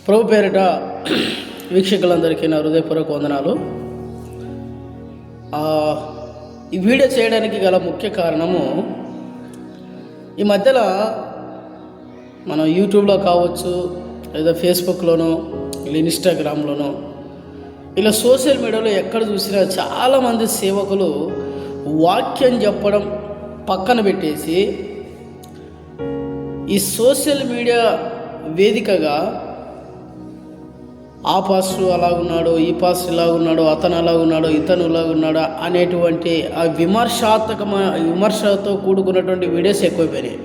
ప్రభు పేరిట వీక్షకులందరికీ నా హృదయపూర్వక వందనాలు. ఈ వీడియో చేయడానికి గల ముఖ్య కారణము, ఈ మధ్యలో మనం యూట్యూబ్లో కావచ్చు, లేదా ఫేస్బుక్లోనో, ఇలా ఇన్స్టాగ్రామ్లోనో, ఇలా సోషల్ మీడియాలో ఎక్కడ చూసినా చాలామంది సేవకులు వాక్యం చెప్పడం పక్కన పెట్టేసి ఈ సోషల్ మీడియా వేదికగా ఆ పాస్టర్ అలాగున్నాడు, ఈ పాస్టర్ ఇలాగున్నాడు, అతను అలాగున్నాడు, ఇతను ఇలాగున్నాడు అనేటువంటి ఆ విమర్శతో కూడుకున్నటువంటి వీడియోస్ ఎక్కువైపోయినాయి.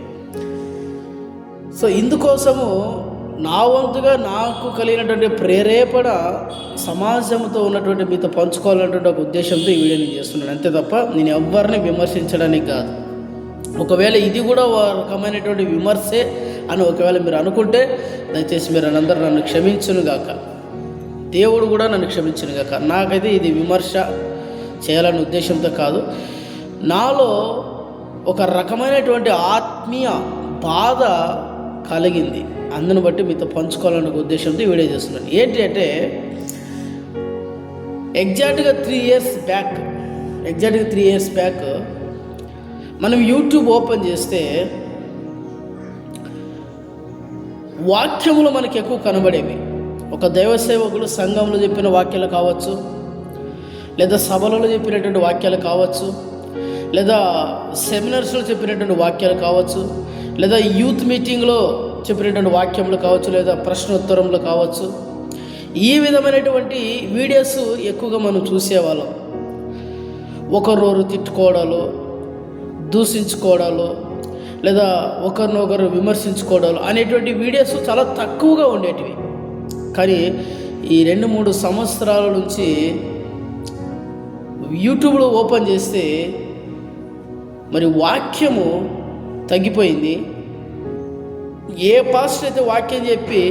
సో ఇందుకోసము నా వంతుగా నాకు కలిగినటువంటి ప్రేరేపణ సమాజంతో ఉన్నటువంటి మీతో పంచుకోవాలన్నటువంటి ఒక ఉద్దేశంతో ఈ వీడియోని చేస్తున్నాను, అంతే తప్ప నేను ఎవరిని విమర్శించడానికి కాదు. ఒకవేళ ఇది కూడా ఒక రకమైనటువంటి విమర్శే అని ఒకవేళ మీరు అనుకుంటే దయచేసి మీరు అందరూ నన్ను క్షమించునుగాక, దేవుడు కూడా నన్ను క్షమించునుగాక. నాకైతే ఇది విమర్శ చేయాలనే ఉద్దేశంతో కాదు, నాలో ఒక రకమైనటువంటి ఆత్మీయ బాధ కలిగింది, అందును బట్టి మీతో పంచుకోవాలనే ఉద్దేశంతో వీడియో చేస్తున్నాను. ఏంటి అంటే ఎగ్జాక్ట్గా 3 ఇయర్స్ బ్యాక్ మనం యూట్యూబ్ ఓపెన్ చేస్తే వాక్యములు మనకి ఎక్కువ కనబడేవి. ఒక దైవ సేవకులు సంఘంలో చెప్పిన వాక్యాలు కావచ్చు, లేదా సభలలో చెప్పినటువంటి వాక్యాలు కావచ్చు, లేదా సెమినార్స్లో చెప్పినటువంటి వాక్యాలు కావచ్చు, లేదా యూత్ మీటింగ్లో చెప్పినటువంటి వాక్యములు కావచ్చు, లేదా ప్రశ్నోత్తరములు కావచ్చు. ఈ విధమైనటువంటి వీడియోస్ ఎక్కువగా మనం చూసేవాళ్ళం. ఒకరినొకరు తిట్టుకోవడాలు, దూషించుకోవడాలు, లేదా ఒకరినొకరు విమర్శించుకోవడాలు అనేటువంటి వీడియోస్ చాలా తక్కువగా ఉండేటివి. కానీ ఈ 2-3 సంవత్సరాల నుంచి యూట్యూబ్లో ఓపెన్ చేస్తే మరి వాక్యము తగ్గిపోయింది. ఏ పాస్టర్ అయితే వాక్యం చెప్పి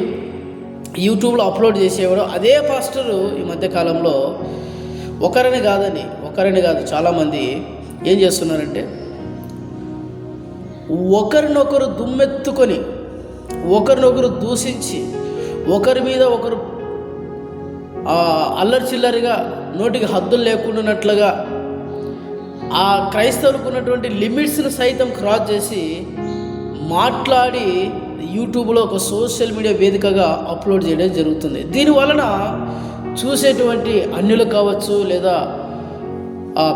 యూట్యూబ్లో అప్లోడ్ చేసేవాడో అదే పాస్టరు ఈ మధ్యకాలంలో ఒకరిని కాదు చాలామంది ఏం చేస్తున్నారంటే ఒకరినొకరు దుమ్మెత్తుకొని, ఒకరినొకరు దూషించి, ఒకరి మీద ఒకరు అల్లరి చిల్లరిగా నోటికి హద్దులు లేకుండానట్లుగా ఆ క్రైస్తవులకు ఉన్నటువంటి లిమిట్స్ని సైతం క్రాస్ చేసి మాట్లాడి యూట్యూబ్లో ఒక సోషల్ మీడియా వేదికగా అప్లోడ్ చేయడం జరుగుతుంది. దీనివలన చూసేటువంటి అన్యులు కావచ్చు, లేదా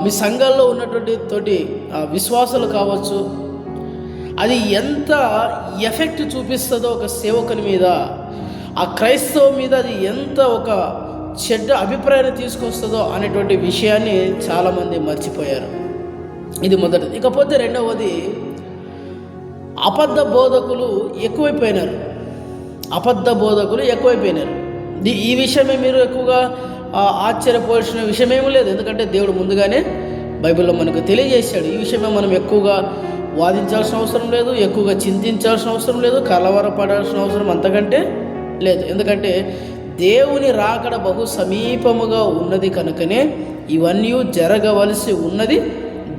మీ సంఘాల్లో ఉన్నటువంటి విశ్వాసాలు కావచ్చు, అది ఎంత ఎఫెక్ట్ చూపిస్తుందో ఒక సేవకుని మీద, ఆ క్రైస్తవం మీద అది ఎంత ఒక చెడ్డ అభిప్రాయాన్ని తీసుకొస్తుందో అనేటువంటి విషయాన్ని చాలామంది మర్చిపోయారు. ఇది మొదటిది. ఇకపోతే రెండవది, అబద్ధ బోధకులు ఎక్కువైపోయినారు. ఈ విషయమే మీరు ఎక్కువగా ఆశ్చర్యపోవాల్సిన విషయమేమీ లేదు, ఎందుకంటే దేవుడు ముందుగానే బైబిల్లో మనకు తెలియజేశాడు. ఈ విషయమే మనం ఎక్కువగా వాదించాల్సిన అవసరం లేదు, ఎక్కువగా చింతించాల్సిన అవసరం లేదు, కలవరపడాల్సిన అవసరం అంతకంటే లేదు. ఎందుకంటే దేవుని రాకడ బహు సమీపముగా ఉన్నది కనుకనే ఇవన్నీ జరగవలసి ఉన్నది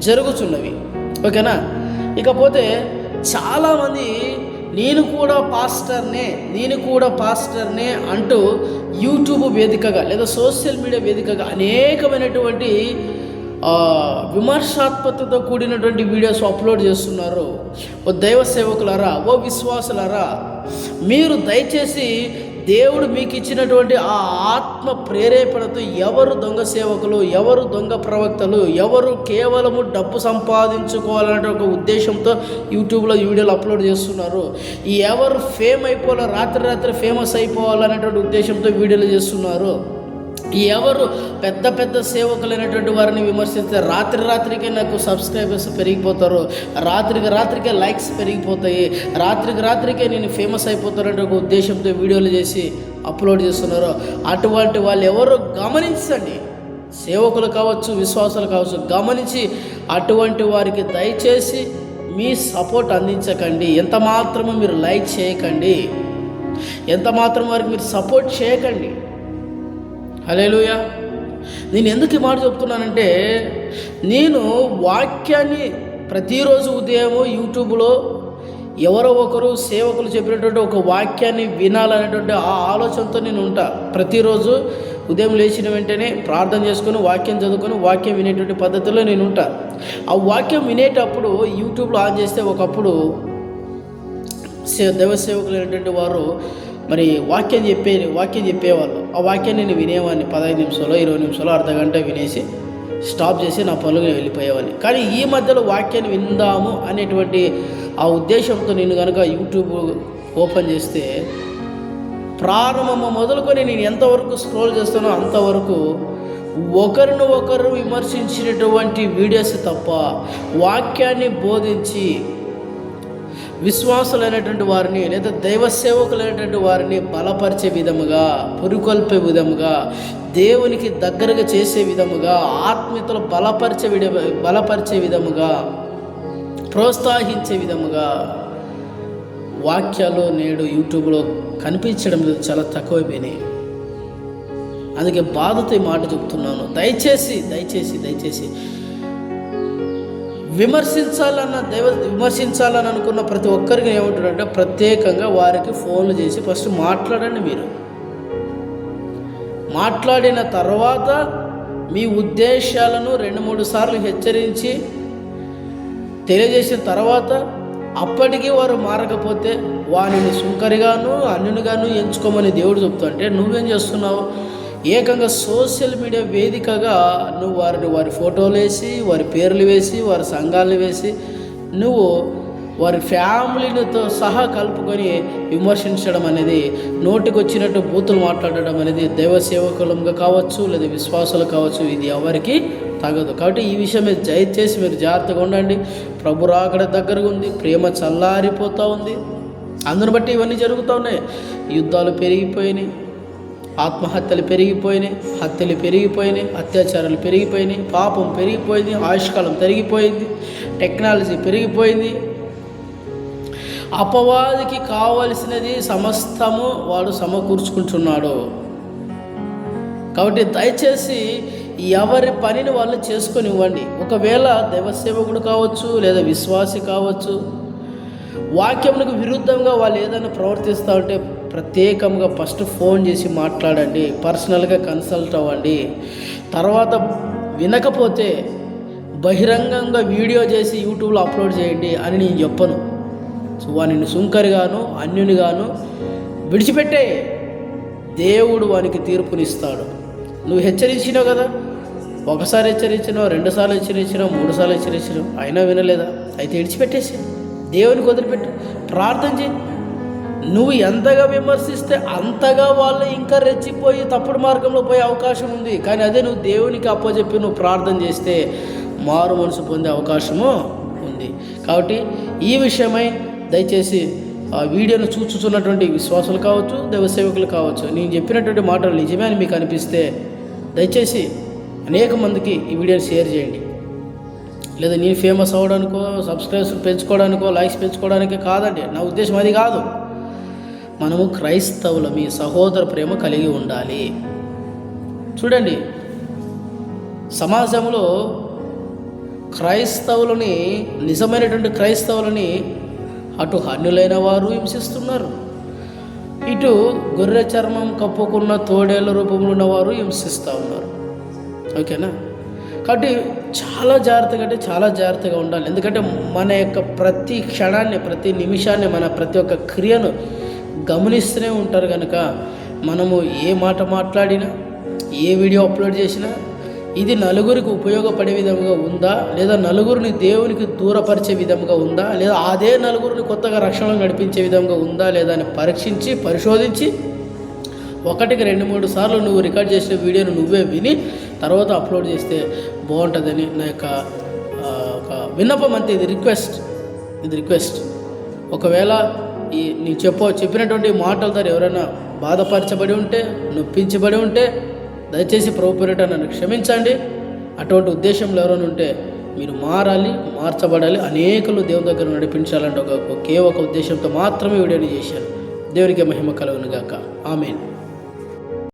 జరుగుతున్నవి. ఓకేనా? ఇకపోతే చాలామంది నేను కూడా పాస్టర్నే అంటూ యూట్యూబ్ వేదికగా లేదా సోషల్ మీడియా వేదికగా అనేకమైనటువంటి విమర్శాత్మకతతో కూడినటువంటి వీడియోస్ అప్లోడ్ చేస్తున్నారు. ఓ దైవ సేవకులారా, ఓ విశ్వాసులారా, మీరు దయచేసి దేవుడు మీకు ఇచ్చినటువంటి ఆ ఆత్మ ప్రేరేపణతో ఎవరు దొంగ సేవకులు, ఎవరు దొంగ ప్రవక్తలు, ఎవరు కేవలము డబ్బు సంపాదించుకోవాలనే ఒక ఉద్దేశంతో యూట్యూబ్లో వీడియోలు అప్లోడ్ చేస్తున్నారు, ఎవరు ఫేమ్ అయిపోవాలి, రాత్రి ఫేమస్ అయిపోవాలనేటువంటి ఉద్దేశంతో వీడియోలు చేస్తున్నారు, ఎవరు పెద్ద సేవకులైనటువంటి వారిని విమర్శిస్తే రాత్రికే నాకు సబ్స్క్రైబర్స్ పెరిగిపోతారు, రాత్రికే లైక్స్ పెరిగిపోతాయి, రాత్రికే నేను ఫేమస్ అయిపోతానంటే ఒక ఉద్దేశంతో వీడియోలు చేసి అప్లోడ్ చేస్తున్నారు. అటువంటి వాళ్ళు ఎవరు గమనించండి, సేవకులు కావచ్చు, విశ్వాసాలు కావచ్చు, గమనించి అటువంటి వారికి దయచేసి మీ సపోర్ట్ అందించకండి. ఎంత మాత్రమూ మీరు లైక్ చేయకండి, ఎంత మాత్రం వారికి మీరు సపోర్ట్ చేయకండి. హల్లెలూయా. నేను ఎందుకు ఈ మాట చెప్తున్నానంటే, నేను వాక్యాన్ని ప్రతిరోజు ఉదయం యూట్యూబ్లో ఎవరో ఒకరు సేవకులు చెప్పినటువంటి ఒక వాక్యాన్ని వినాలనేటువంటి ఆ ఆలోచనతో నేను ఉంటా. ప్రతిరోజు ఉదయం లేచిన వెంటనే ప్రార్థన చేసుకొని వాక్యం చదువుకొని వాక్యం వినేటువంటి పద్ధతిలో నేను ఉంటా. ఆ వాక్యం వినేటప్పుడు యూట్యూబ్లో ఆన్ చేస్తే ఒకప్పుడు దైవ సేవకులు అనేటువంటి వారు మరి వాక్యం చెప్పేవాళ్ళు. ఆ వాక్యాన్ని నేను వినేవాడిని. 15 నిమిషాలు 20 నిమిషాలు అర్ధగంట వినేసి స్టాప్ చేసి నా పనులు వెళ్ళిపోయేవాడిని. కానీ ఈ మధ్యలో వాక్యాన్ని విందాము అనేటువంటి ఆ ఉద్దేశంతో నేను కనుక యూట్యూబ్ ఓపెన్ చేస్తే ప్రారంభం మొదలుకొని నేను ఎంతవరకు స్క్రోల్ చేస్తానో అంతవరకు ఒకరిని ఒకరు విమర్శించినటువంటి వీడియోస్ తప్ప వాక్యాన్ని బోధించి విశ్వాసులైనటువంటి వారిని లేదా దైవ సేవకులైనటువంటి వారిని బలపరిచే విధముగా, పురికొల్పే విధముగా, దేవునికి దగ్గరగా చేసే విధముగా, ఆత్మీయతలు బలపరిచే విధముగా, ప్రోత్సహించే విధముగా వాక్యాలు నేడు యూట్యూబ్లో కనిపించడం లేదు, చాలా తక్కువైపోయినాయి. అందుకే బాధతో ఈ మాట చెప్తున్నాను. దయచేసి విమర్శించాలని అనుకున్న ప్రతి ఒక్కరికి ఏమంటారంటే ప్రత్యేకంగా వారికి ఫోన్లు చేసి ఫస్ట్ మాట్లాడండి. మీరు మాట్లాడిన తర్వాత మీ ఉద్దేశాలను 2-3 సార్లు హెచ్చరించి తెలియజేసిన తర్వాత అప్పటికీ వారు మారకపోతే వారిని సుంకరిగాను అన్యునిగాను ఎంచుకోమని దేవుడు చెప్తుంటే నువ్వేం చేస్తున్నావు? ఏకంగా సోషల్ మీడియా వేదికగా నువ్వు వారి ఫోటోలు వేసి, వారి పేర్లు వేసి, వారి సంఘాలను వేసి, నువ్వు వారి ఫ్యామిలీతో సహా కలుపుకొని విమర్శించడం అనేది, నోటికి వచ్చినట్టు బూతులు మాట్లాడడం అనేది దైవ సేవకులంగా కావచ్చు లేదా విశ్వాసాలు కావచ్చు, ఇది ఎవరికి తగదు. కాబట్టి ఈ విషయం మీద దయచేసి మీరు జాగ్రత్తగా ఉండండి. ప్రభు రాకడ దగ్గరగా ఉంది, ప్రేమ చల్లారిపోతూ ఉంది. అందుని బట్టి ఇవన్నీ జరుగుతూ ఉన్నాయి. యుద్ధాలు పెరిగిపోయినాయి, ఆత్మహత్యలు పెరిగిపోయినాయి, హత్యలు పెరిగిపోయినాయి, అత్యాచారాలు పెరిగిపోయినాయి, పాపం పెరిగిపోయింది, ఆయుష్కాలం పెరిగిపోయింది, టెక్నాలజీ పెరిగిపోయింది. అపవాదికి కావలసినది సమస్తము వాడు సమకూర్చుకుంటున్నాడు. కాబట్టి దయచేసి ఎవరి పనిని వాళ్ళు చేసుకొని ఇవ్వండి. ఒకవేళ దైవసేవకుడు కావచ్చు లేదా విశ్వాసి కావచ్చు, వాక్యమునకు విరుద్ధంగా వాళ్ళు ఏదైనా ప్రవర్తిస్తూ ఉంటే ప్రత్యేకంగా ఫస్ట్ ఫోన్ చేసి మాట్లాడండి, పర్సనల్గా కన్సల్ట్ అవ్వండి. తర్వాత వినకపోతే బహిరంగంగా వీడియో చేసి యూట్యూబ్లో అప్లోడ్ చేయండి అని నేను చెప్పను. సో వానిని సుంకరిగాను అన్యునిగాను విడిచిపెట్టే దేవుడు వానికి తీర్పునిస్తాడు. నువ్వు హెచ్చరించినావు కదా, ఒకసారి హెచ్చరించినావు, 2 సార్లు హెచ్చరించినావు, 3 సార్లు హెచ్చరించినావు, అయినా వినలేదా? అయితే విడిచిపెట్టేసి దేవునికి వదిలిపెట్టు, ప్రార్థన చేయి. నువ్వు ఎంతగా విమర్శిస్తే అంతగా వాళ్ళు ఇంకా రెచ్చిపోయి తప్పుడు మార్గంలో పోయే అవకాశం ఉంది. కానీ అదే నువ్వు దేవునికి అప్పచెప్పి నువ్వు ప్రార్థన చేస్తే మారు మనసు పొందే అవకాశము ఉంది. కాబట్టి ఈ విషయమై దయచేసి ఆ వీడియోను చూస్తున్నటువంటి విశ్వాసులు కావచ్చు, దైవసేవకులు కావచ్చు, నేను చెప్పినటువంటి మాటలు నిజమే అని మీకు అనిపిస్తే దయచేసి అనేక మందికి ఈ వీడియోని షేర్ చేయండి. లేదా నేను ఫేమస్ అవ్వడానికో, సబ్స్క్రైబర్స్ పెంచుకోవడానికో, లైక్స్ పెంచుకోవడానికో కాదండి. నా ఉద్దేశం అది కాదు. మనము క్రైస్తవుల మీ సహోదర ప్రేమ కలిగి ఉండాలి. చూడండి, సమాజంలో క్రైస్తవులని, నిజమైనటువంటి క్రైస్తవులని అటు అన్యులైన వారు హింసిస్తున్నారు, ఇటు గొర్రె చర్మం కప్పుకున్న తోడేళ్ల రూపంలో ఉన్నవారు హింసిస్తూ ఉన్నారు. ఓకేనా? కాబట్టి చాలా జాగ్రత్తగా ఉండాలి. ఎందుకంటే మన యొక్క ప్రతి క్షణాన్ని, ప్రతి నిమిషాన్ని, మన ప్రతి ఒక్క క్రియను గమనిస్తూనే ఉంటారు. కనుక మనము ఏ మాట మాట్లాడినా, ఏ వీడియో అప్లోడ్ చేసినా ఇది నలుగురికి ఉపయోగపడే విధంగా ఉందా, లేదా నలుగురిని దేవునికి దూరపరిచే విధంగా ఉందా, లేదా అదే నలుగురిని కొత్తగా రక్షణలో నడిపించే విధంగా ఉందా లేదా అని పరీక్షించి పరిశోధించి 1-2-3 సార్లు నువ్వు రికార్డ్ చేసిన వీడియోను నువ్వే విని తర్వాత అప్లోడ్ చేస్తే బాగుంటుందని నా యొక్క ఒక విన్నపం. అంతే, ఇది రిక్వెస్ట్. ఒకవేళ నేను చెప్పినటువంటి మాటల ద్వారా ఎవరైనా బాధపరచబడి ఉంటే, నొప్పించబడి ఉంటే దయచేసి ప్రభు పేరిట నన్ను క్షమించండి. అటువంటి ఉద్దేశంలో ఎవరైనా ఉంటే మీరు మార్చబడాలి, అనేకులు దేవుని దగ్గర నడిపించాలంటే ఒకే ఒక ఉద్దేశంతో మాత్రమే వీడియోని చేశాను. దేవునికి మహిమ కలుగును గాక. ఆమేన్.